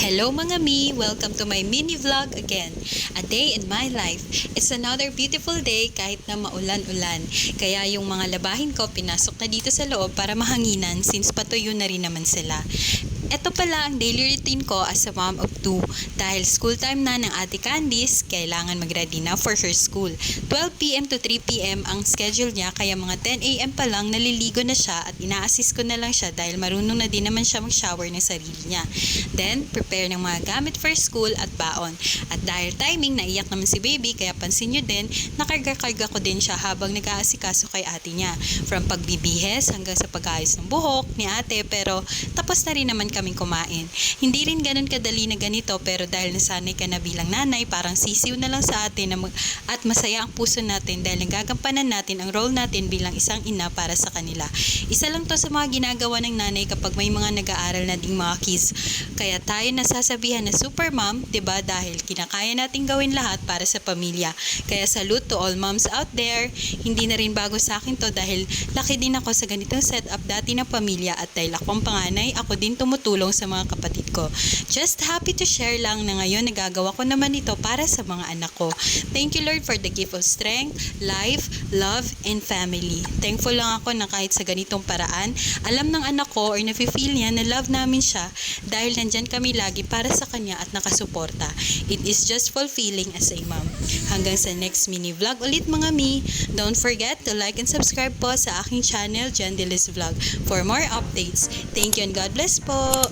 Hello mga mi! Welcome to my mini vlog again. A day in my life. It's another beautiful day kahit na maulan-ulan. Kaya yung mga labahin ko pinasok na dito sa loob para mahanginan since patuyo na rin naman sila. Ito pala ang daily routine ko as a mom of two. Dahil school time na ng ate Candice, kailangan mag-ready na for her school. 12pm to 3pm ang schedule niya, kaya mga 10am pa lang naliligo na siya at ina-assist ko na lang siya dahil marunong na din naman siya mag-shower ng sarili niya. Then, prepare ng mga gamit for school at baon. At dahil timing, naiyak naman si baby, kaya pansin nyo din, nakarga-karga ko din siya habang nag-aasikaso kay ate niya. From pagbibihes hanggang sa pag-ayos ng buhok ni ate, pero tapos na rin naman kaming kumain. Hindi rin ganun kadali na ganito, pero dahil nasanay ka na bilang nanay, parang sisiw na lang sa atin at masaya ang puso natin dahil nagagampanan natin ang role natin bilang isang ina para sa kanila. Isa lang to sa mga ginagawa ng nanay kapag may mga nag-aaral na ding mga kids. Kaya tayo nasasabihan na super mom, 'di ba? Dahil kinakaya nating gawin lahat para sa pamilya. Kaya salute to all moms out there. Hindi na rin bago sa akin to dahil laki din ako sa ganitong setup dati ng pamilya, at dahil akong panganay, ako din tumutulong sa mga kapatid ko. Just happy to share lang na ngayon nagagawa ko naman ito para sa mga anak ko. Thank you Lord for the gift of strength, life, love, and family. Thankful lang ako na kahit sa ganitong paraan, alam ng anak ko or nafe-feel niya na love namin siya dahil nandyan kami lagi para sa kanya at nakasuporta. It is just fulfilling as a mom. Hanggang sa next mini vlog ulit mga mi. Don't forget to like and subscribe po sa aking channel, Jandelis Vlog, for more updates. Thank you and God bless po!